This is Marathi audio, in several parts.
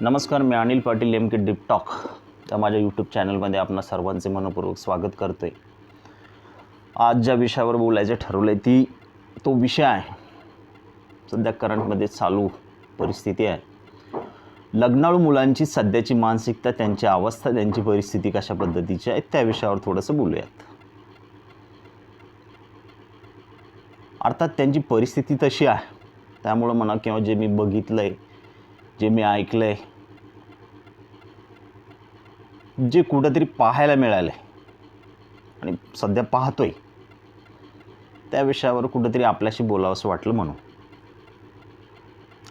नमस्कार, मी Anil Patil MK deep talk या माझ्या यूट्यूब चॅनलमध्ये आपणा सर्वांचे मनपूर्वक स्वागत करतो आहे. आज ज्या विषयावर बोलायचं ठरवलं आहे तो विषय आहे सध्या करंटमध्ये चालू परिस्थिती आहे. लग्नाळू मुलांची सध्याची मानसिकता, त्यांची अवस्था, त्यांची परिस्थिती कशा पद्धतीची आहे त्या विषयावर थोडंसं बोलूयात. अर्थात त्यांची परिस्थिती तशी आहे, त्यामुळं म्हणा किंवा जे मी बघितलं आहे, जे मी ऐकलं आहे, जे कुठंतरी पाहायला मिळालं आहे आणि सध्या पाहतोय त्या विषयावर कुठंतरी आपल्याशी बोलावंसं वाटलं म्हणून.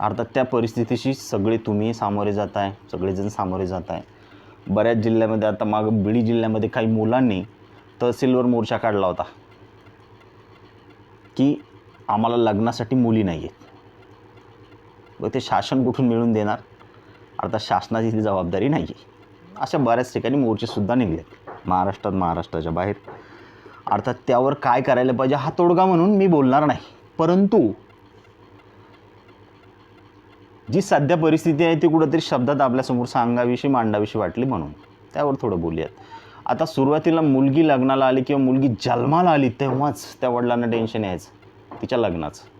अर्थात त्या परिस्थितीशी सगळे तुम्ही सामोरे जात आहे, सगळेजण सामोरे जात आहे. बऱ्याच जिल्ह्यामध्ये आता मागं बीड जिल्ह्यामध्ये काही मुलांनी तहसीलवर मोर्चा काढला होता की आम्हाला लग्नासाठी मुली नाही आहेत. व ते शासन कुठून मिळून देणार, अर्थात शासनाची ती जबाबदारी नाही आहे. अशा बऱ्याच ठिकाणी मोर्चेसुद्धा निघले महाराष्ट्राच्या बाहेर. अर्थात त्यावर काय करायला पाहिजे हा तोडगा म्हणून मी बोलणार नाही, परंतु जी सध्या परिस्थिती आहे ती कुठंतरी शब्दात आपल्यासमोर सांगावीशी मांडावीशी वाटली म्हणून त्यावर थोडं बोलूयात. आता सुरुवातीला मुलगी लग्नाला आली किंवा मुलगी जन्माला आली तेव्हाच त्या वडिलांना टेन्शन यायचं तिच्या लग्नाचं.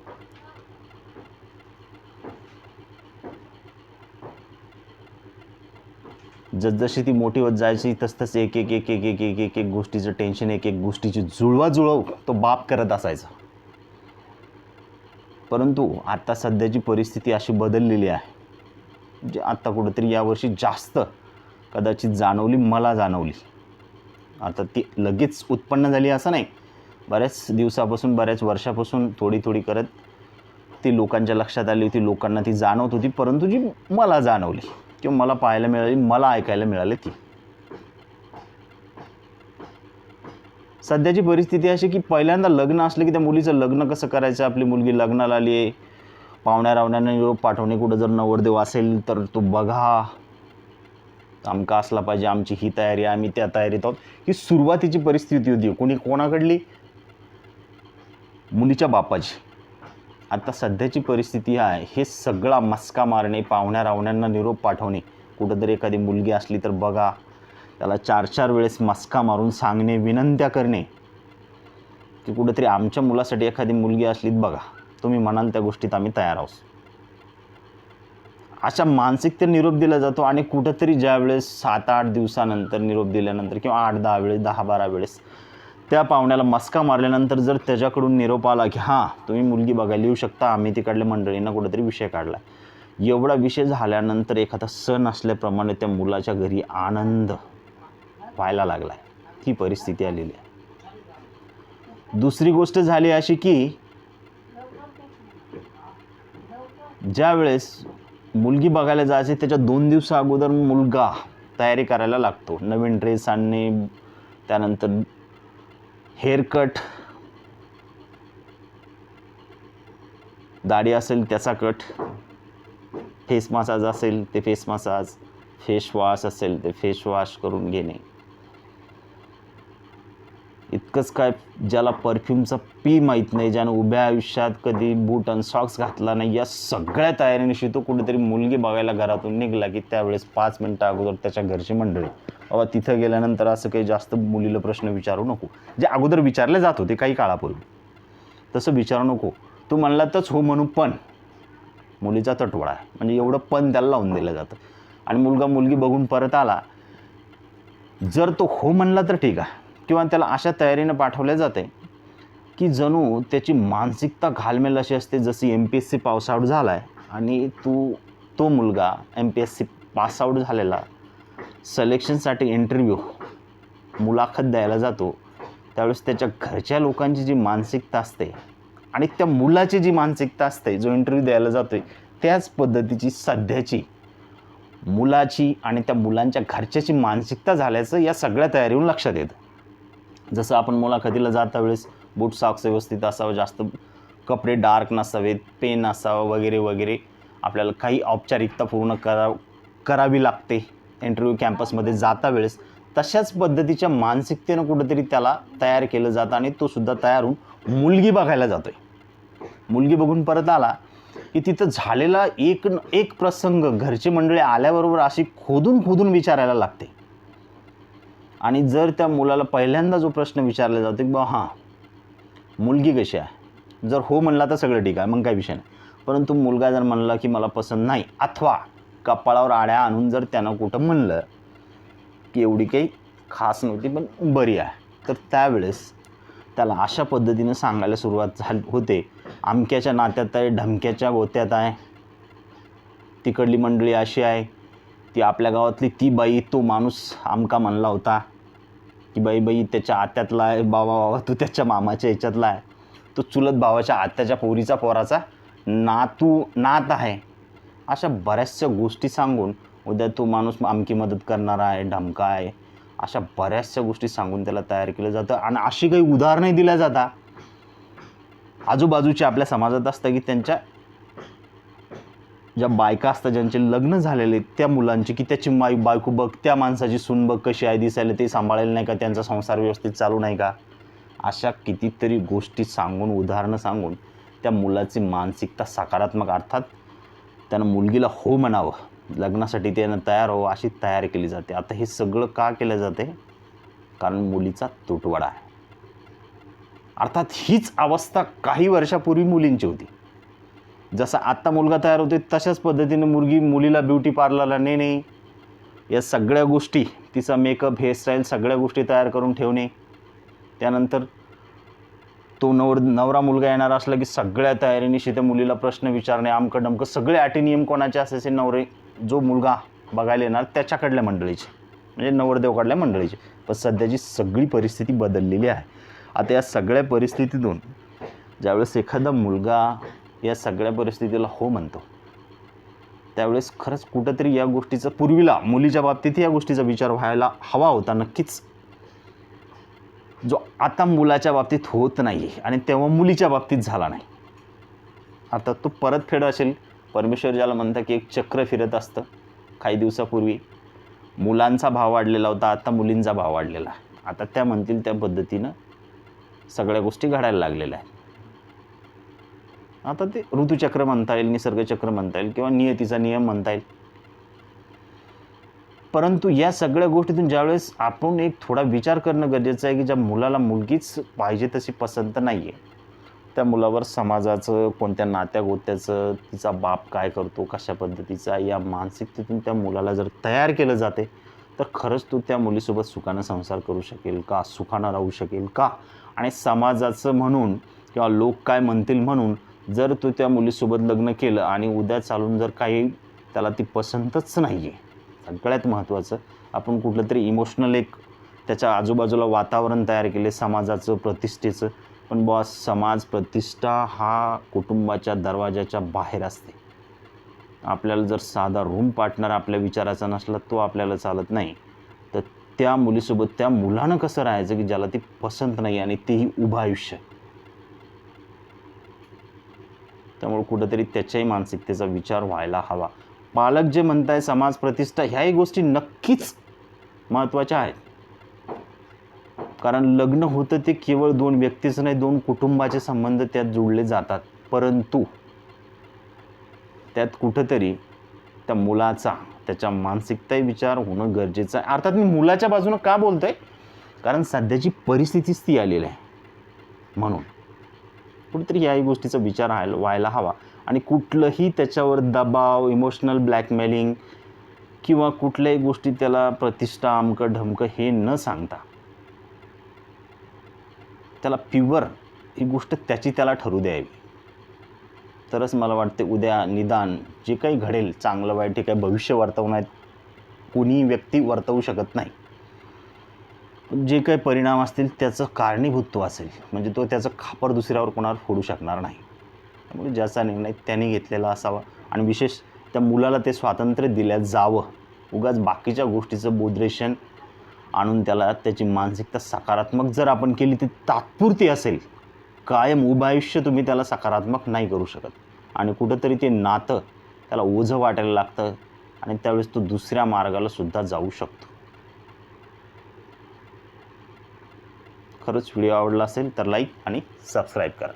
जसजशी ती मोठी होत जायची तसतसं एक एक एक एक एक एक एक एक गोष्टीचं टेन्शन, एक एक गोष्टीची जुळवाजुळव तो बाप करत असायचा. परंतु आता सध्याची परिस्थिती अशी बदललेली आहे जी आत्ता कुठंतरी यावर्षी जास्त कदाचित मला जाणवली. आता ती लगेच उत्पन्न झाली असं नाही, बऱ्याच दिवसापासून बऱ्याच वर्षापासून थोडी थोडी करत ती लोकांच्या लक्षात आली होती, लोकांना ती जाणवत होती, परंतु जी मला जाणवली किंवा मला पाहायला मिळाली, मला ऐकायला मिळाली ती सध्याची परिस्थिती अशी की पहिल्यांदा लग्न असलं की त्या मुलीचं लग्न कसं करायचं. आपली मुलगी लग्नाला आली आहे, पाहुण्या रावण्यांना निरोप पाठवणे, कुठं जर नवरदेव असेल तर तो बघा आमका असला पाहिजे, आमची ही तयारी, आम्ही त्या तयारीत आहोत. ही सुरुवातीची परिस्थिती होती. कोणाकडली? मुलीच्या बापाची. आता सध्याची परिस्थिती आहे हे सगळा मस्का मारणे, पाहुण्या रावण्यांना निरोप पाठवणे, कुठंतरी एखादी मुलगी असली तर बघा त्याला 4-4 वेळेस मस्का मारून सांगणे, विनंत्या करणे की कुठंतरी आमच्या मुलासाठी एखादी मुलगी असली बघा, तुम्ही म्हणाल त्या गोष्टीत आम्ही तयार आहोत. अशा मानसिकतेने निरोप दिला जातो आणि कुठंतरी ज्या वेळेस 7-8 दिवसानंतर निरोप दिल्यानंतर किंवा 8-10 वेळेस 10-12 वेळेस त्या पाहुण्याला मस्का मारल्यानंतर जर त्याच्याकडून निरोप आला की हां तुम्ही मुलगी बघायला येऊ शकता, आम्ही तिकडल्या मंडळींना कुठंतरी विषय काढला, एवढा विषय झाल्यानंतर एखादा सण असल्याप्रमाणे त्या मुलाच्या घरी आनंद व्हायला लागला आहे. ही परिस्थिती आलेली आहे. दुसरी गोष्ट झाली अशी की ज्या वेळेस मुलगी बघायला जायचे त्याच्या 2 दिवसा अगोदर मुलगा तयारी करायला लागतो. नवीन ड्रेस आणणे, त्यानंतर हेअरकट, दाढी असेल त्याचा कट, फेस मसाज असेल ते फेस मसाज, फेस वॉश असेल ते फेस वॉश करून घेणे. इतकंच काय, ज्याला परफ्यूमचा पी माहीत नाही, ज्यानं उभ्या आयुष्यात कधी बूट आणि सॉक्स घातला नाही, या सगळ्या तयारीनिशी तो कुठेतरी मुलगी बघायला घरातून निघाला की त्यावेळेस 5 मिनटं अगोदर त्याच्या घरची मंडळी, बाबा तिथं गेल्यानंतर असं काही जास्त मुलीला प्रश्न विचारू नको, जे अगोदर विचारले जात होते काही काळापूर्वी तसं विचारू नको. तू म्हणला तरच हो म्हणू, पण मुलीचा तटवडा आहे म्हणजे एवढं पण त्याला लावून दिलं जातं. आणि मुलगी बघून परत आला, जर तो हो म्हणला तर ठीक आहे, किंवा त्याला अशा तयारीनं पाठवल्या जाते की जणू त्याची मानसिकता घालमेल अशी असते जशी MPSC पासआउट झाला आहे आणि तो मुलगा MPSC पासआउट झालेला सिलेक्शनसाठी इंटरव्ह्यू मुलाखत द्यायला जातो, त्यावेळेस त्याच्या घरच्या लोकांची जी मानसिकता असते आणि त्या मुलाची जी मानसिकता असते जो इंटरव्ह्यू द्यायला जातोय त्याच पद्धतीची सध्याची मुलाची आणि त्या मुलांच्या घरच्याची मानसिकता झाल्याचं या सगळ्या तयारीवरून लक्षात येतं. जसं आपण मुलाखतीला जाता वेळेस बूट सॉक्स व्यवस्थित असावं, जास्त कपडे डार्क नसावेत, पेन असावं वगैरे वगैरे, आपल्याला काही औपचारिकता पूर्ण करावी लागते इंटरव्ह्यू कॅम्पसमध्ये जाता वेळेस. तशाच पद्धतीच्या मानसिकतेनं कुठंतरी त्याला तयार केलं जातं आणि तो सुद्धा तयार होऊन मुलगी बघायला जातो आहे. मुलगी बघून परत आला की तिथं झालेला एक प्रसंग घरची मंडळी आल्याबरोबर अशी खोदून खोदून विचारायला लागते. आणि जर त्या मुलाला पहिल्यांदा जो प्रश्न विचारला जातो की बा हां मुलगी कशी आहे, जर हो म्हणला तर सगळं ठीक आहे, मग काही विषय नाही. परंतु मुलगा जर म्हणला की मला पसंत नाही, अथवा कपाळावर आड्या आणून जर त्यानं कुठं म्हणलं की एवढी काही खास नव्हती पण बरी आहे, तर त्यावेळेस त्याला अशा पद्धतीनं सांगायला सुरुवात होते, अमक्याच्या नात्यात आहे, ढमक्याच्या गोत्यात आहे, तिकडली मंडळी अशी आहे, ती आपल्या गावातली ती बाई, तो माणूस आमका म्हणला होता की बाई त्याच्या आत्यातला आहे, बाबा तू त्याच्या मामाच्या ह्याच्यातला आहे, तो चुलत भावाच्या आत्याच्या पोराचा नात आहे. अशा बऱ्याचशा गोष्टी सांगून उद्या तो माणूस आमकी मदत करणारा आहे, ढमका आहे, अशा बऱ्याचशा गोष्टी सांगून त्याला तयार केलं जातं. आणि अशी काही उदाहरणंही दिल्या जातात आजूबाजूच्या आपल्या समाजात असतं की त्यांच्या ज्या बायका असतात ज्यांचे लग्न झालेले त्या मुलांची, की त्याची बायको बघ, त्या माणसाची सून बघ कशी आहे, दिसायला ते सांभाळेल नाही का, त्यांचा संसार व्यवस्थित चालू नाही का. अशा कितीतरी गोष्टी सांगून, उदाहरणं सांगून त्या मुलाची मानसिकता सकारात्मक, अर्थात त्यानं मुलगीला हो म्हणावं, लग्नासाठी त्यानं तयार व्हावं अशी तयार केली जाते. आता हे सगळं का केलं जाते, कारण मुलीचा तुटवडा आहे. अर्थात हीच अवस्था काही वर्षापूर्वी मुलींची होती. जसा आत्ता मुलगा तयार होते तशाच पद्धतीने मुलीला ब्युटी पार्लरला नेणे, या सगळ्या गोष्टी, तिचा मेकअप, हेअरस्टाईल सगळ्या गोष्टी तयार करून ठेवणे. त्यानंतर तो नवरा मुलगा येणार असला की सगळ्या तयारीनिशी त्या मुलीला प्रश्न विचारणे, आमकं डमकं, सगळे अटिनियम कोणाचे असायचे, नवरे जो मुलगा बघायला येणार त्याच्याकडल्या मंडळीचे, म्हणजे नवरदेवकडल्या मंडळीचे. पण सध्याची सगळी परिस्थिती बदललेली आहे. आता या सगळ्या परिस्थितीतून ज्यावेळेस एखादा मुलगा या सगळ्या परिस्थितीला हो म्हणतो, त्यावेळेस खरंच कुठंतरी या गोष्टीचा, पूर्वीला मुलीच्या बाबतीत या गोष्टीचा विचार व्हायला हवा होता नक्कीच, जो आता मुलाच्या बाबतीत होत नाही आणि तेव्हा मुलीच्या बाबतीत झाला नाही. आता तो परतफेड असेल, परमेश्वर ज्याला म्हणतं की एक चक्र फिरत असतं. काही दिवसापूर्वी मुलांचा भाव वाढलेला होता, आता मुलींचा भाव वाढलेला आहे. आता त्या म्हणतील त्या पद्धतीनं सगळ्या गोष्टी घडायला लागलेल्या आहेत. आता ते ऋतुचक्र म्हणता येईल, निसर्गचक्र म्हणता येईल, किंवा नियतीचा नियम म्हणता येईल. परंतु या सगळ्या गोष्टीतून ज्यावेळेस आपण एक थोडा विचार करणं गरजेचं आहे की ज्या मुलाला मुलगीच पाहिजे तशी पसंत नाही आहे, त्या मुलावर समाजाचं, कोणत्या नात्यागोत्याचं, तिचा बाप काय करतो, कशा पद्धतीचा, या मानसिकतेतून त्या मुलाला जर तयार केलं जाते, तर खरंच तो त्या मुलीसोबत सुखानं संसार करू शकेल का, सुखानं राहू शकेल का. आणि समाजाचं म्हणून किंवा लोक काय म्हणतील म्हणून जर तो त्या मुलीसोबत लग्न केलं आणि उद्या चालून जर काही त्याला ती पसंतच नाही आहे, सगळ्यात महत्त्वाचं आपण कुठलं तरी इमोशनल एक त्याच्या आजूबाजूला वातावरण तयार केले समाजाचं, प्रतिष्ठेचं. पण बॉस, समाज, प्रतिष्ठा हा कुटुंबाच्या दरवाजाच्या बाहेर असते. आपल्याला जर साधा रूम पार्टनर आपल्या विचाराचा नसला, तो आपल्याला चालत नाही. तर त्या मुलीसोबत त्या मुलानं कसं राहायचं की ज्याला ती पसंत नाही, आणि तेही उभं आयुष्य. त्यामुळे कुठंतरी त्याच्याही मानसिकतेचा विचार व्हायला हवा. पालक जे म्हणताय, समाज, प्रतिष्ठा, ह्याही गोष्टी नक्कीच महत्त्वाच्या आहेत. कारण लग्न होतं ते केवळ दोन व्यक्तीच नाही, दोन कुटुंबाचे संबंध त्यात जोडले जातात. परंतु त्यात कुठंतरी त्या मुलाचा, त्याच्या मानसिकताही विचार होणं गरजेचं आहे. अर्थात मी मुलाच्या बाजूनं का बोलतोय, कारण सध्याची परिस्थितीच ती आलेली आहे. म्हणून कुठेतरी याही गोष्टीचा विचार व्हायला हवा. आणि कुठलंही त्याच्यावर दबाव, इमोशनल ब्लॅकमेलिंग किंवा कुठल्याही गोष्टी त्याला प्रतिष्ठा, अमकं ढमकं हे न सांगता त्याला प्युअर ही गोष्ट त्याला ठरू द्यावी. तरच मला वाटते उद्या निदान जे काही घडेल, चांगलं वाईट, हे काही भविष्य वर्तवण्यात कोणी व्यक्ती वर्तवू शकत नाही. जे काही परिणाम असतील त्याचं कारणीभूत तो असेल, म्हणजे तो त्याचं खापर दुसऱ्यावर कोणावर फोडू शकणार नाही. त्यामुळे ज्याचा निर्णय त्याने घेतलेला असावा. आणि विशेष त्या मुलाला ते स्वातंत्र्य दिल्या जावं. उगाच बाकीच्या गोष्टीचं बोधरेशन आणून त्याला त्याची मानसिकता सकारात्मक जर आपण केली, ती तात्पुरती असेल. कायम उभं आयुष्य तुम्ही त्याला सकारात्मक नाही करू शकत. आणि कुठंतरी ते नातं त्याला ओझं वाटायला लागतं, आणि त्यावेळेस तो दुसऱ्या मार्गाला सुद्धा जाऊ शकतो. खरंच व्हिडिओ आवडला असेल तर लाईक आणि सबस्क्राईब करा.